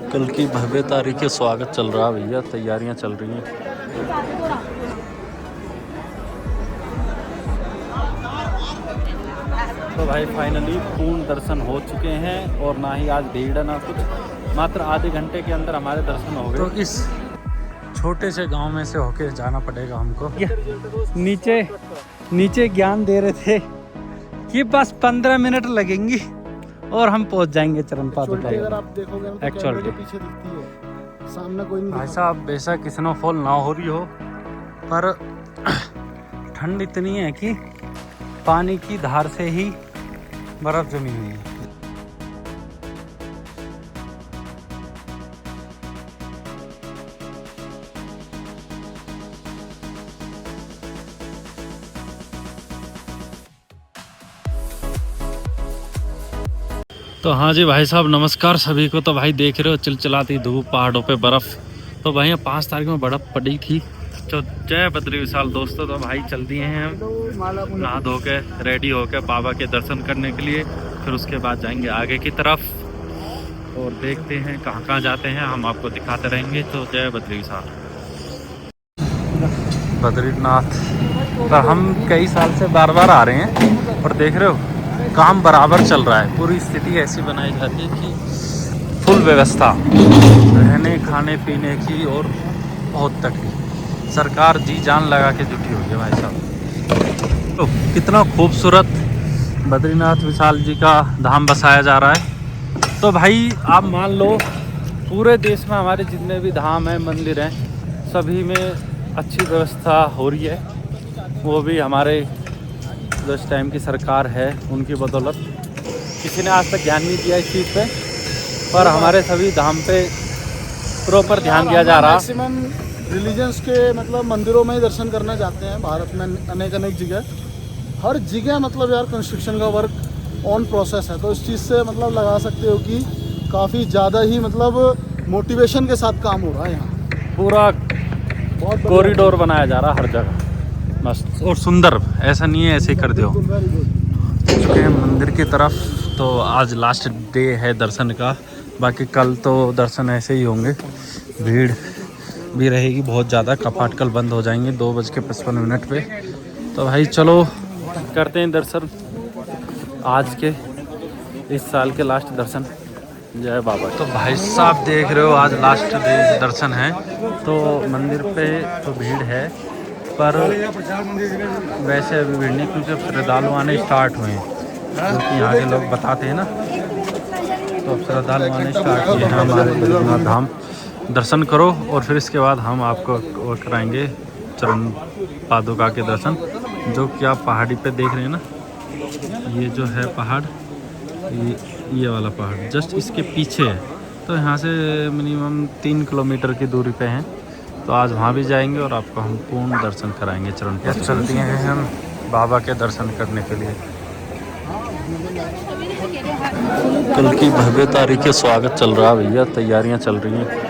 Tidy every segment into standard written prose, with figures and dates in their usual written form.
कल की भव्य तारीख के स्वागत चल रहा है भैया, तैयारियां चल रही हैं। तो भाई फाइनली पूर्ण दर्शन हो चुके हैं और ना ही आज भीड़ ना कुछ, मात्र आधे घंटे के अंदर हमारे दर्शन हो गए। तो इस छोटे से गांव में से होके जाना पड़ेगा हमको। नीचे ज्ञान दे रहे थे कि बस 15 मिनट लगेंगी और हम पहुंच जाएंगे चरण पादुका। अगर आप देखोगे तो एक्चुअली पीछे दिखती है, सामने कोई नहीं। भाई साहब बेशक स्नोफॉल ना हो रही हो, पर ठंड इतनी है कि पानी की धार से ही बर्फ जमी हुई है। तो हाँ जी भाई साहब नमस्कार सभी को। तो भाई देख रहे हो चिलचिलाती धूप, पहाड़ों पे बर्फ़। तो भाई 5 तारीख में बर्फ़ पड़ी थी। तो जय बद्री विशाल दोस्तों। तो भाई चल दिए हैं हम नहा धो के रेडी होके बाबा के दर्शन करने के लिए। फिर उसके बाद जाएंगे आगे की तरफ और देखते हैं कहाँ कहाँ जाते हैं, हम आपको दिखाते रहेंगे। तो जय बद्री विशाल। बद्रीनाथ पर हम कई साल से बार बार आ रहे हैं और देख रहे हो काम बराबर चल रहा है। पूरी स्थिति ऐसी बनाई जाती है कि फुल व्यवस्था रहने खाने पीने की और बहुत तकलीफ। सरकार जी जान लगा के जुटी हुई है भाई साहब। तो कितना खूबसूरत बद्रीनाथ विशाल जी का धाम बसाया जा रहा है। तो भाई आप मान लो पूरे देश में हमारे जितने भी धाम हैं, मंदिर हैं, सभी में अच्छी व्यवस्था हो रही है। वो भी हमारे जो इस टाइम की सरकार है उनकी बदौलत। किसी ने आज तक ध्यान नहीं दिया इस चीज़ पे, पर हमारे सभी धाम पे प्रॉपर ध्यान दिया जा रहा। मैक्सिमम रिलीजन्स के मतलब मंदिरों में ही दर्शन करने जाते हैं भारत में, अनेक जगह, हर जगह मतलब यार कंस्ट्रक्शन का वर्क ऑन प्रोसेस है। तो इस चीज़ से मतलब लगा सकते हो कि काफ़ी ज़्यादा ही मतलब मोटिवेशन के साथ काम हो रहा है यहाँ। पूरा बहुत कॉरिडोर बनाया जा रहा हर जगह, मस्त और सुंदर। ऐसा नहीं है ऐसे ही कर दो। चुके हैं मंदिर की तरफ। तो आज लास्ट डे है दर्शन का, बाकी कल तो दर्शन ऐसे ही होंगे। भीड़ भी रहेगी बहुत ज़्यादा, कपाट कल बंद हो जाएंगे 2:55 पे। तो भाई चलो करते हैं दर्शन, आज के इस साल के लास्ट दर्शन। जय बाबा। तो भाई साहब देख रहे हो आज लास्ट डे दर्शन है। तो मंदिर पे तो भीड़ है, पर वैसे अभी भीड़ नहीं, क्योंकि अब श्रद्धालु आने स्टार्ट हुए हैं, क्योंकि यहाँ के लोग बताते हैं ना। तो अब श्रद्धालु आने स्टार्ट किए हैं हमारे बद्रीनाथ धाम। दर्शन करो और फिर इसके बाद हम आपको और कराएंगे चरण पादुका के दर्शन। जो कि आप पहाड़ी पे देख रहे हैं ना, ये जो है पहाड़, ये वाला पहाड़ जस्ट इसके पीछे है। तो यहाँ से मिनिमम 3 किलोमीटर की दूरी पे हैं। तो आज वहाँ भी जाएंगे और आपको हम पूर्ण दर्शन कराएंगे चरण पर। चल दिए हैं हम बाबा के दर्शन करने के लिए। कल की भव्य तारीख के स्वागत चल रहा है भैया, तैयारियां चल रही हैं।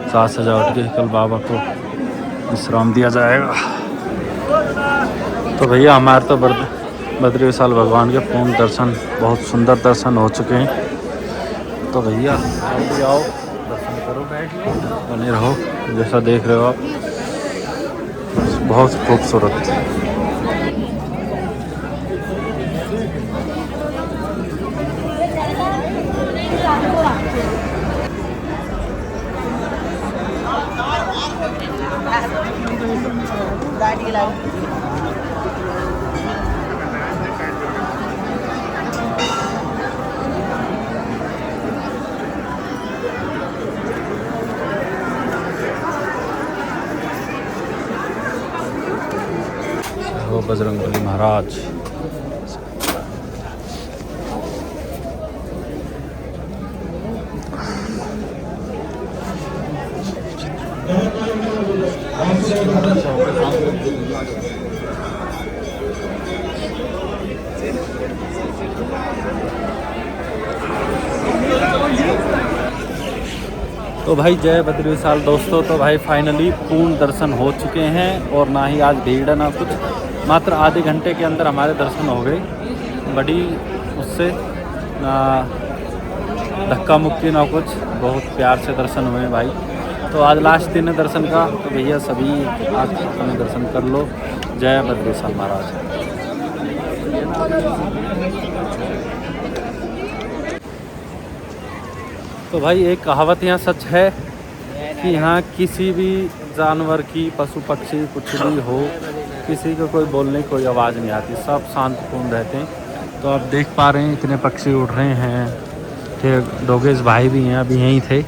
साज सजावट के कल बाबा को विश्राम दिया जाएगा। तो भैया हमारे तो बद्री विशाल भगवान के पूर्ण दर्शन, बहुत सुंदर दर्शन हो चुके हैं। तो भैया जल्दी आओ, दर्शन करो, बने रहो। जैसा देख रहे हो आप, बहुत खूबसूरत। बजरंगबली महाराज। तो भाई जय बद्री विशाल दोस्तों। तो भाई फाइनली पूर्ण दर्शन हो चुके हैं और ना ही आज भीड़ है ना कुछ, मात्र आधे घंटे के अंदर हमारे दर्शन हो गए। बड़ी उससे धक्का मुक्की ना कुछ, बहुत प्यार से दर्शन हुए भाई। तो आज लास्ट दिन है दर्शन का, तो भैया सभी आज अपने दर्शन कर लो। जय बद्रीशाल महाराज। तो भाई एक कहावत यहाँ सच है कि यहाँ किसी भी जानवर की, पशु पक्षी कुछ भी हो, किसी को कोई बोलने की कोई आवाज़ नहीं आती, सब शांतिपूर्ण रहते हैं। तो आप देख पा रहे हैं इतने पक्षी उड़ रहे हैं। फिर डोगेश भाई भी हैं, अभी यहीं थे।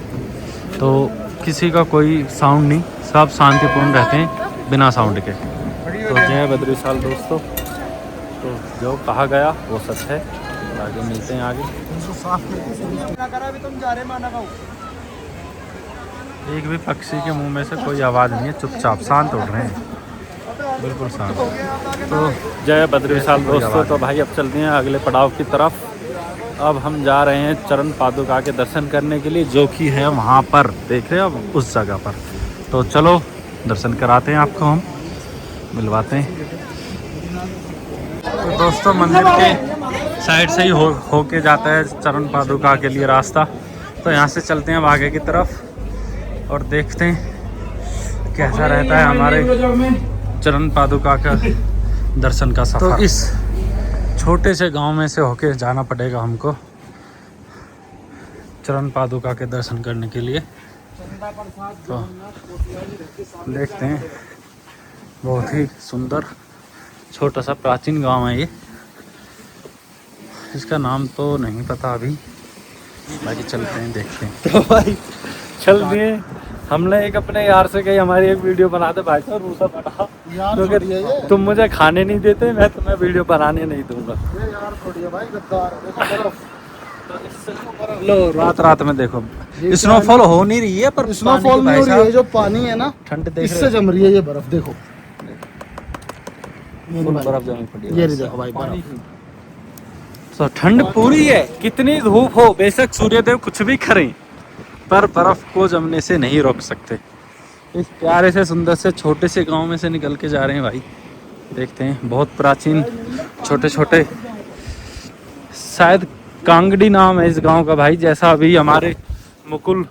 तो किसी का कोई साउंड नहीं, सब शांतिपूर्ण रहते हैं बिना साउंड के। तो जय बद्रीशाल दोस्तों। तो जो कहा गया वो सच है। आगे मिलते हैं आगे। एक भी पक्षी के मुंह में से कोई आवाज़ नहीं है, चुपचाप शांत उड़ रहे हैं, बिल्कुल शांत। तो जय बद्रीशाल दोस्तों। तो भाई अब चलते हैं अगले पड़ाव की तरफ। अब हम जा रहे हैं चरण पादुका के दर्शन करने के लिए, जो कि है वहाँ पर, देख रहे हैं अब उस जगह पर। तो चलो दर्शन कराते हैं आपको, हम मिलवाते हैं। तो दोस्तों मंदिर के साइड से ही हो के जाता है चरण पादुका के लिए रास्ता। तो यहाँ से चलते हैं अब आगे की तरफ और देखते हैं कैसा रहता है हमारे चरण पादुका का दर्शन का सफर। तो इस छोटे से गांव में से होके जाना पड़ेगा हमको चरण पादुका के दर्शन करने के लिए। तो देखते हैं, बहुत ही सुंदर छोटा सा प्राचीन गांव है ये। इसका नाम तो नहीं पता अभी, बाकी चलते हैं देखते हैं। तो भाई चल दिए, हमने एक अपने यार से कही हमारी एक वीडियो बना दे भाई साहब, रूसा पड़ा क्योंकि तुम मुझे खाने नहीं देते, मैं तुम्हें वीडियो बनाने नहीं दूंगा। लो रात रात में देखो स्नोफॉल हो नहीं रही है, पर स्नोफॉल नहीं हो रही है, जो पानी है ना ठंड देख इससे जम रही है ये बर्फ। देखो बर्फ जमी पड़ी है, ये देखो भाई बर्फ। तो ठंड पूरी है, कितनी धूप हो, बेशक सूर्यदेव कुछ भी करें, पर बर्फ को जमने से नहीं रोक सकते। इस प्यारे से सुंदर से छोटे से गांव में से निकल के जा रहे हैं भाई। देखते हैं बहुत प्राचीन छोटे छोटे, शायद कांगड़ी नाम है इस गांव का भाई, जैसा अभी हमारे मुकुल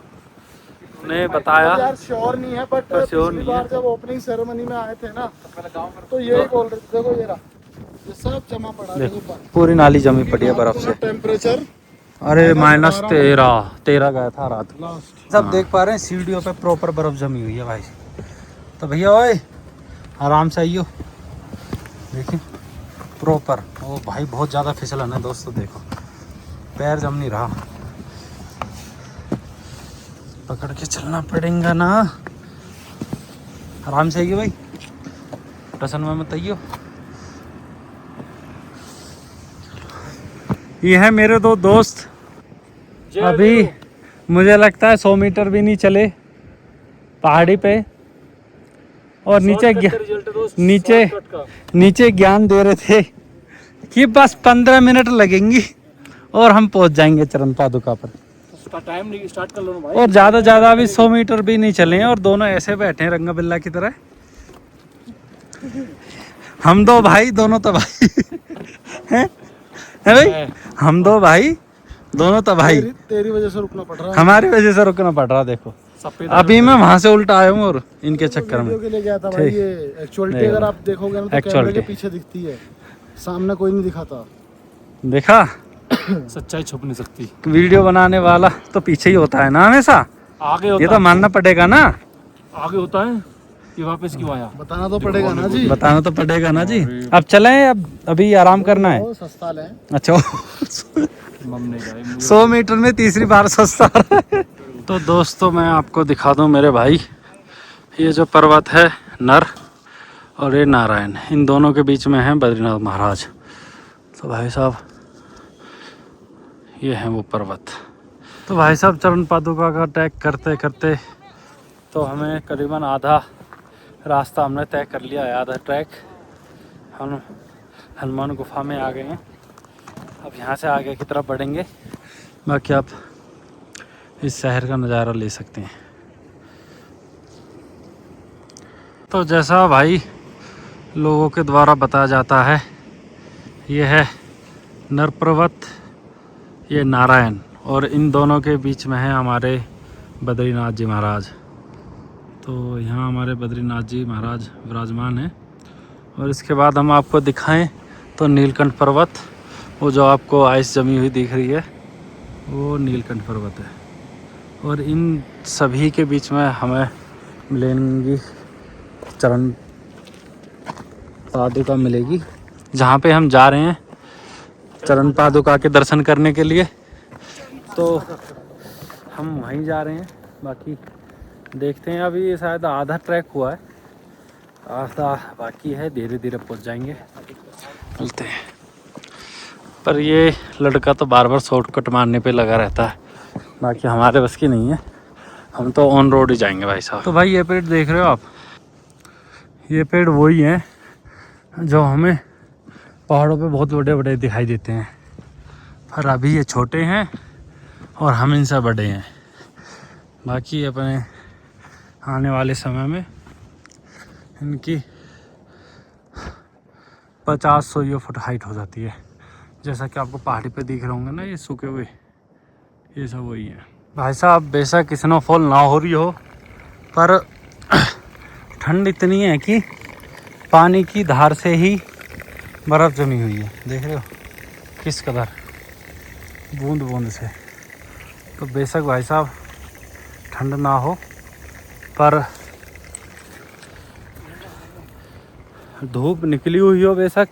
ने बताया। यार श्योर नहीं है, बट पिछली बार जब ओपनिंग सेरेमनी में आए थे ना, तो यही बोल रहे थे। देखो ये सब जमा पड़ा है, पूरी नाली जमी पड़ी है बर्फ से। टेम्परेचर अरे -13 गया था रात। सब देख पा रहे हैं सीढ़ियों पे प्रॉपर बर्फ जमी हुई है भाई। तो भैया ओए आराम से आइयो, देखिए प्रॉपर। ओ भाई बहुत ज़्यादा फिसलन है दोस्तों, देखो पैर जम नहीं रहा, पकड़ के चलना पड़ेगा ना। आराम से आइयो भाई, टसन में मत आइयो। ये है मेरे दो दोस्त, अभी मुझे लगता है 100 मीटर भी नहीं चले पहाड़ी पे, और नीचे ज्ञान दे रहे थे कि बस 15 मिनट लगेंगी और हम पहुंच जाएंगे चरण पादुका पर। टाइम स्टार्ट कर लो ना भाई। और ज़्यादा अभी 100 मीटर भी नहीं चले हैं और दोनों ऐसे बैठे हैं रंगा बिल्ला की तरह। हम दो भाई, दोनों तो भाई हैं भाई, हम दो भाई दोनों तो भाई। तेरी वजह से रुकना पड़ रहा है, हमारी वजह से रुकना पड़ रहा। देखो अभी मैं वहां से उल्टा आया हूँ और इनके चक्कर में के लिए गया था भाई। ये एक्चुअलिटी अगर आप देखोगे ना तो कैमरे के पीछे दिखती है, सामने कोई नहीं दिखाता। देखा सच्चाई छुप नहीं सकती। वीडियो बनाने वाला तो पीछे ही होता है ना हमेशा, आगे होता ये तो मानना पड़ेगा ना। आगे होता है, ये वापस क्यों आया बताना तो पड़ेगा ना जी, बताना तो पड़ेगा ना जी। अब चलें, अब अभी आराम करना है। सस्ता ले। अच्छा 100 मीटर में तीसरी बार सस्ता। तो दोस्तों मैं आपको दिखा दूं मेरे भाई, ये जो पर्वत है नर और ये नारायण, इन दोनों के बीच में है बद्रीनाथ महाराज। तो भाई साहब ये है वो पर्वत। तो भाई साहब चरण पादुका का ट्रैक करते करते तो हमें करीबन आधा रास्ता हमने तय कर लिया है, आधा ट्रैक। हम हनुमान गुफा में आ गए हैं, अब यहाँ से आगे की तरफ बढ़ेंगे, बाकी आप इस शहर का नज़ारा ले सकते हैं। तो जैसा भाई लोगों के द्वारा बताया जाता है, ये है नर पर्वत, ये नारायण और इन दोनों के बीच में है हमारे बद्रीनाथ जी महाराज। तो यहाँ हमारे बद्रीनाथ जी महाराज विराजमान हैं। और इसके बाद हम आपको दिखाएं तो नीलकंठ पर्वत, वो जो आपको आइस जमी हुई दिख रही है वो नीलकंठ पर्वत है। और इन सभी के बीच में हमें मिलेंगी चरण पादुका मिलेगी, जहाँ पे हम जा रहे हैं चरण पादुका के दर्शन करने के लिए। तो हम वहीं जा रहे हैं, बाकी देखते हैं। अभी शायद आधा ट्रैक हुआ है, आधा बाकी है, धीरे धीरे पहुंच जाएंगे, मिलते हैं। पर ये लड़का तो बार बार शॉर्टकट मारने पे लगा रहता है, बाकी हमारे बस की नहीं है, हम तो ऑन रोड ही जाएंगे भाई साहब। तो भाई ये पेड़ देख रहे हो आप, ये पेड़ वही हैं जो हमें पहाड़ों पे बहुत बड़े बड़े दिखाई देते हैं, पर अभी ये छोटे हैं और हम इनसे बड़े हैं। बाकी अपने आने वाले समय में इनकी 50-100 फुट हाइट हो जाती है, जैसा कि आपको पहाड़ी पे दिख रहे होंगे ना ये सूखे हुए, ये सब वही है भाई साहब। बेशक स्नोफॉल ना हो रही हो, पर ठंड इतनी है कि पानी की धार से ही बर्फ़ जमी हुई है, देख रहे हो किस कदर, बूंद बूंद से। तो बेशक भाई साहब ठंड ना हो, पर धूप निकली हुई हो बेशक,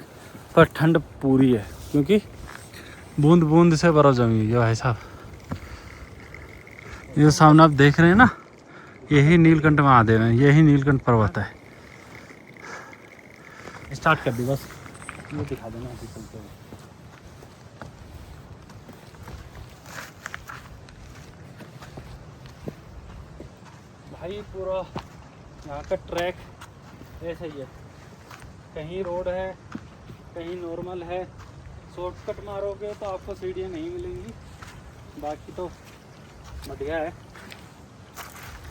पर ठंड पूरी है, क्योंकि बूंद बूंद से बर्फ़ जमी हुई है भाई साहब। ये सामने आप देख रहे हैं ना, यही नीलकंठ महादेव है, यही नीलकंठ पर्वत है। स्टार्ट कर दी बस, ये दिखा देना अभी चलते हुए। भाई पूरा यहाँ का ट्रैक ऐसा ही है, कहीं रोड है कहीं नॉर्मल है। शॉर्टकट मारोगे तो आपको सीढ़ियाँ नहीं मिलेंगी, बाकी तो बढ़िया है।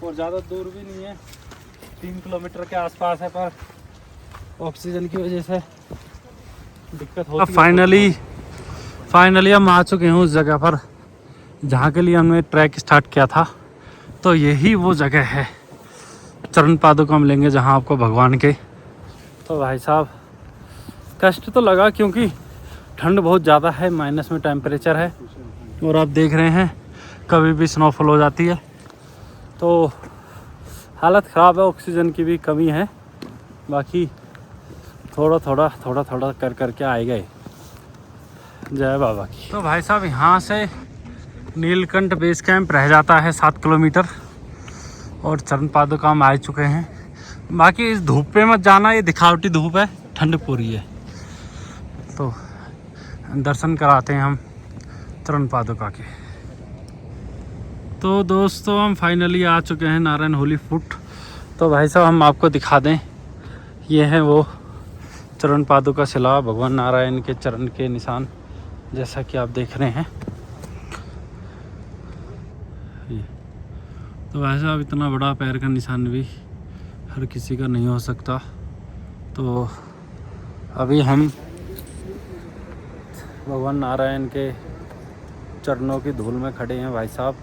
और ज़्यादा दूर भी नहीं है, 3 किलोमीटर के आसपास है, पर ऑक्सीजन की वजह से दिक्कत होती है। फाइनली हम आ चुके हैं उस जगह पर जहाँ के लिए हमने ट्रैक स्टार्ट किया था। तो यही वो जगह है, चरण पादुका मिलेंगे जहाँ आपको भगवान के। तो भाई साहब कष्ट तो लगा, क्योंकि ठंड बहुत ज़्यादा है, माइनस में टेम्परेचर है, और आप देख रहे हैं कभी भी स्नोफॉल हो जाती है। तो हालत ख़राब है, ऑक्सीजन की भी कमी है, बाकी थोड़ा थोड़ा कर करके आए गए। जय बाबा की। तो भाई साहब यहाँ से नीलकंठ बेस कैंप रह जाता है 7 किलोमीटर, और चरण पादुका में आ चुके हैं। बाकी इस धूप पे मत जाना, ये दिखावटी धूप है, ठंड पूरी है। तो दर्शन कराते हैं हम चरण पादुका के। तो दोस्तों हम फाइनली आ चुके हैं नारायण होली फुट। तो भाई साहब हम आपको दिखा दें, ये है वो चरण पादुका शिला, भगवान नारायण के चरण के निशान, जैसा कि आप देख रहे हैं। तो भाई साहब इतना बड़ा पैर का निशान भी हर किसी का नहीं हो सकता। तो अभी हम भगवान नारायण के चरणों की धूल में खड़े हैं भाई साहब,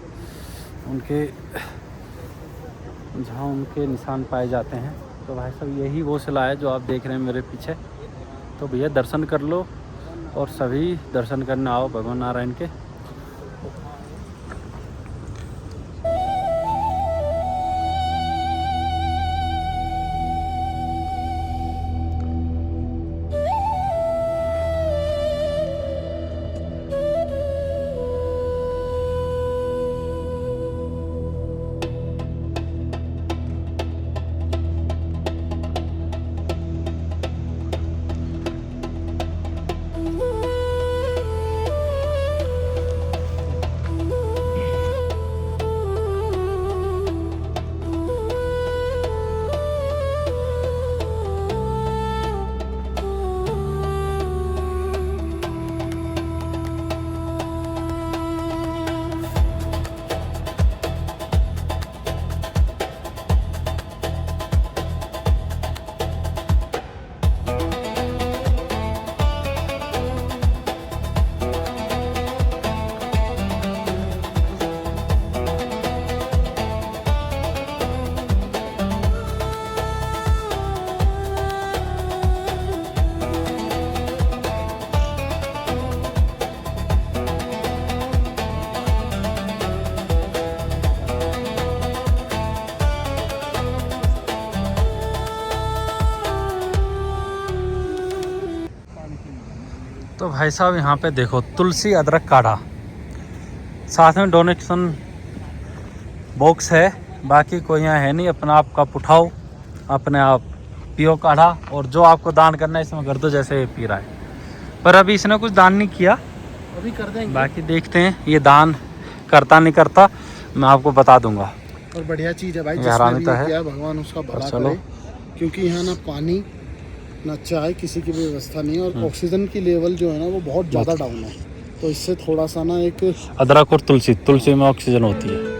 उनके जहाँ उनके निशान पाए जाते हैं। तो भाई साहब यही वो शिला है जो आप देख रहे हैं मेरे पीछे। तो भैया दर्शन कर लो, और सभी दर्शन करने आओ भगवान नारायण के। भाई साहब यहाँ पे देखो तुलसी अदरक काढ़ा, साथ में डोनेशन बॉक्स है। बाकी कोई यहाँ है नहीं, अपना आप कप उठाओ, अपने आप पियो काढ़ा, और जो आपको दान करना है इसमें कर दो, जैसे ये पी रहा है। पर अभी इसने कुछ दान नहीं किया, अभी कर देंगे। बाकी देखते हैं ये दान करता नहीं करता, मैं आपको बता दूंगा। और बढ़िया चीज़ है भाई, ये जिसने हरामी भी तो ये है। किया भगवान उसका भला चलो। करे, क्योंकि यहाँ ना पानी ना चाय किसी की भी व्यवस्था नहीं है, और ऑक्सीजन की लेवल जो है ना वो बहुत ज़्यादा डाउन है। तो इससे थोड़ा सा ना एक अदरक और तुलसी में ऑक्सीजन होती है।